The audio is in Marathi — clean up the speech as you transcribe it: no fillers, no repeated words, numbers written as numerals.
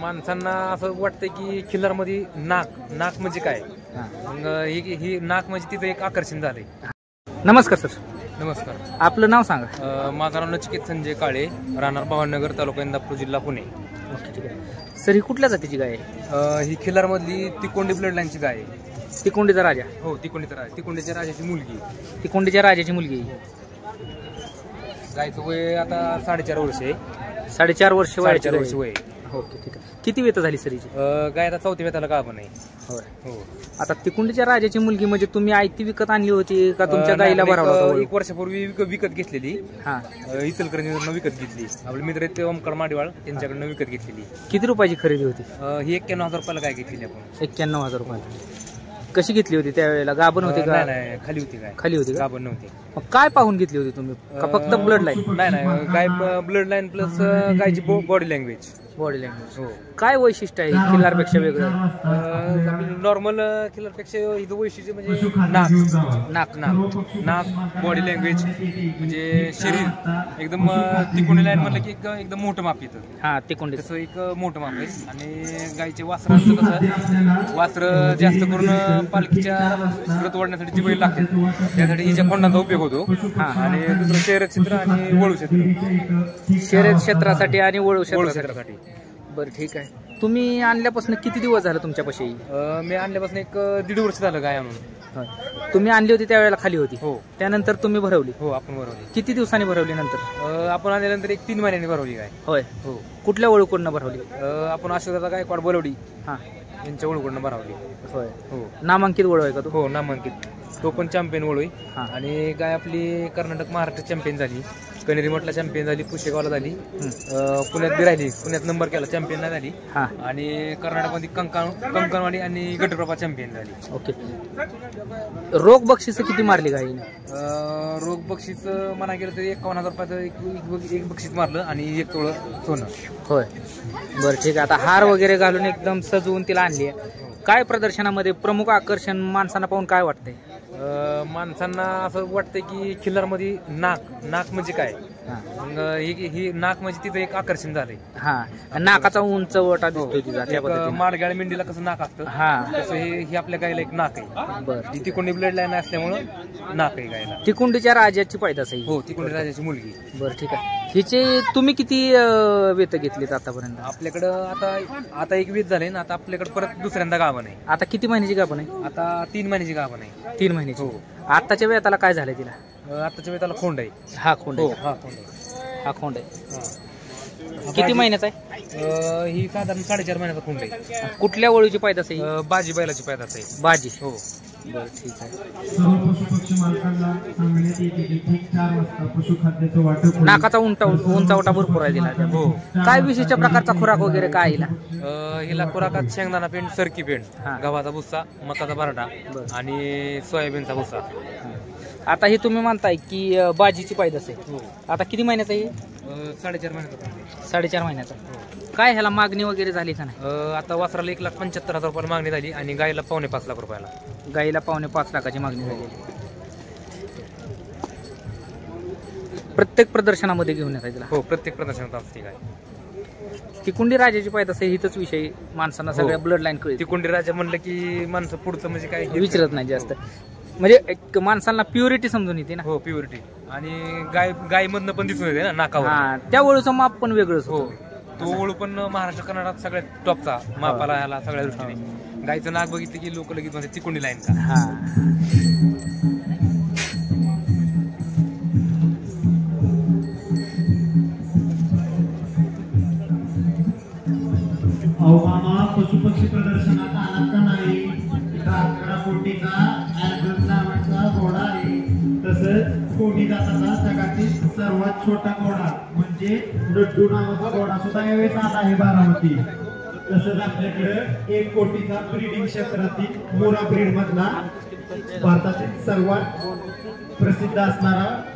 माणसांना असं वाटतंय की खिल्लारमध्ये नाक म्हणजे काय. मग ही नाक म्हणजे तिथं एक आकर्षण झालंय. नमस्कार सर. नमस्कार. आपलं नाव सांगा. माझं नाव नचिकेत संजय काळे, राहणार भवानीनगर, तालुका इंदापूर, जिल्हा पुणे. ओके, ठीक आहे सर. ही कुठल्या जातीची गाय आहे? ही खिल्लारमधली तिकोंडी ब्लड लाईनची गाय आहे. तिकोंडीचा राजा? हो, तिकोंडीचा राजा, तिकोंडीच्या राजाची मुलगी. तिकोंडीच्या राजाची मुलगी. गायचं वय आता 4.5 वर्ष आहे. 4.5 वर्ष वय. 4.5 वर्ष वय. ओके, ठीक आहे. किती वेत झाली सर हिची? गाय आता 4थ्या वेताला गाभण आहे. होय. हो. आता तिकोंडीच्या राजाची मुलगी म्हणजे तुम्ही आयती विकत आणली होती का तुमच्या गायीला भरावला होता? 1 वर्षापूर्वी विकत घेतलेली. हा, इचलकरंजीवरून विकत घेतली. आपले मित्र आहेत ते ओमकार माडिवाळ, त्यांच्याकडनं विकत घेतलेली. किती रुपयाची खरेदी होती? ही 91,000 रुपयाला गाय घेतलेली आपण. 91,000 रुपयाला. कशी घेतली होती त्यावेळेला? गाभण होती का? नाही, खाली होती गाय. खाली होती का? गाभण नव्हती. मग काय पाहून घेतली होती तुम्ही का फक्त ब्लड लाईन? नाही, गाय ब्लड लाईन प्लस गायची बॉडी लँग्वेज. Body language. हो. काय वैशिष्ट्य आहे खिल्लारपेक्षा वेगळं? नॉर्मल खिल्लारपेक्षा इथं वैशिष्ट्य म्हणजे नाक, बॉडी लँग्वेज, म्हणजे शरीर एकदम तिकोंडी लाईन म्हणलं की एकदम मोठं माप येतं. हा, तिकोंडी तसं एक मोठं माप आहे. आणि गायचे वासरांचं कसं, वासर जास्त करून पालखीच्या व्रत वाढण्यासाठी जी बैल लागतात त्यासाठी हिच्या खोंडांचा उपयोग होतो. आणि दुसरं शर्यत क्षेत्र आणि वळू क्षेत्र. शर्यत क्षेत्रासाठी आणि वळू क्षेत्रासाठी. बरं, ठीक आहे. तुम्ही आणल्यापासून किती दिवस झाले तुमच्यापाशी? मी आणल्यापासून 1.5 वर्ष झालं गाय आणून. तुम्ही आणली होती त्यावेळेला खाली होती? हो. त्यानंतर तुम्ही भरवली? हो, आपण भरवली. किती दिवसांनी भरवली नंतर? आपण आल्यानंतर 3 महिन्यांनी भरवली गाय. होय. हो. कुठल्या वळूकडनं भरवली? आपण अशोकदादा गायकवाड बोलवडी हा यांच्या वळूकडनं भरवली. होय. हो. नामांकित वळू आहे का तो? हो, नामांकित. तो पण चॅम्पियन वळू आहे. आणि गाय आपली कर्नाटक महाराष्ट्र चॅम्पियन झाली, कनेरी मठला चॅम्पियन झाली, पुशेगावला झाली, पुण्यात बी राहिली, पुण्यात नंबर केला, चॅम्पियन नाही झाली. आणि कर्नाटकमध्ये कंकणवाडी आणि गटप्रभा चॅम्पियन झाली. ओके. रोग बक्षीस किती मारली गायीने? रोग बक्षीस म्हणा गेलं तरी 51,000 रुपयाचं एक बक्षीस मारलं आणि 1 तोळं सोनं. होय. बरं, ठीक आहे. आता हार वगैरे घालून एकदम सजवून तिला आणली आहे. काय प्रदर्शनामध्ये प्रमुख आकर्षण माणसांना पाहून काय वाटतंय? माणसांना असं वाटतंय की खिल्लारमध्ये नाक म्हणजे काय. मग ही नाक म्हणजे तिथं एक आकर्षण झालंय. हा, नाकाचा उंचवटा दिसतोय तिचा. माडगाळ मेंढीला कसं नाक असतं, तसं ही आपल्या गायला एक नाक आहे. बरं. ती तिकोंडी ब्लड लाईन असल्यामुळं नाक आहे गायला. तिकोंडीच्या राजाची पैदास आहे? हो, तिकोंडी राजाची मुलगी. बरं, ठीक आहे. हिचे तुम्ही किती वेत घेतलीत आतापर्यंत? आपल्याकडं आता एक वेत झाले ना. आता आपल्याकडे परत दुसऱ्यांदा गाभण आहे. आता किती महिन्याची गाभण आहे? आता 3 महिन्याची गाभण आहे. 3 महिन्याची. हो. आताच्या वेताला काय झालंय तिला? आताच्या वेताला खोंड आहे. हा खोंड आहे. हा खोंड आहे. हा खोंड आहे. किती महिन्याचा आहे? ही साधारण 4.5 महिन्याचा खोंड आहे. कुठल्या वळूची पैदास आहे? बाजी बैलाची पैदास आहे. बाजी. हो. बरं, ठीक आहे. नाकाचा उंचावटा भरपूर आहे तिला. हो. काय विशिष्ट प्रकारचा खुराक वगैरे काय हिला? हिला खुराकात शेंगदाणा पेंड, सरकी पेंड, गव्हाचा भुस्सा, मकाचा बराटा आणि सोयाबीनचा भुस्सा. आता हे तुम्ही म्हणताय की बाजीची पैदास आहे. आता किती महिन्याचा आहे? 4.5 महिन्याचा. 4.5 महिन्याचा. काय ह्याला मागणी वगैरे झाली का नाही? आता वासराला 1,75,000 रुपयाला मागणी झाली आणि गायला 5.5 लाख रुपयाला. गायीला 5.5 लाखाची मागणी झाली. प्रत्येक प्रदर्शनामध्ये घेऊन येतात तिला? हो, प्रत्येक प्रदर्शनात असते गाय. तिकोंडी राजाची पैदास आहे, हिथंच विषय माणसांना सगळ्या ब्लड लाईन कळते. तिकोंडी राजा म्हणलं की माणसं पुढचं म्हणजे काय विचारत नाही जास्त. म्हणजे एक माणसांना प्युरिटी समजून येते ना. हो, प्युरिटी. आणि गायमधनं पण दिसून येते ना नाकावर. त्या वळूचं माप पण वेगळंच. हो, तो वळू पण महाराष्ट्र कर्नाटक सगळ्यात टॉपचा मापाला ह्याला सगळ्या दृष्टीने. गायचं नाक बघितलं की लोक लगेच म्हणजे तिकोंडी लाईन का. पशुपक्षी प्रदर्शनात आलात का नाही? कोटीचा नावाचा घोडा आहे. तसंच कोटी जाताचा जगातील सर्वात छोटा घोडा म्हणजे लड्डू नावाचा घोडा सुद्धा यावेळेस आला आहे बारामती. तसंच आपल्याकडे 1 कोटीचा ब्रीडिंग क्षेत्रातील मोरा ब्रीड मधला भारतातील सर्वात प्रसिद्ध असणारा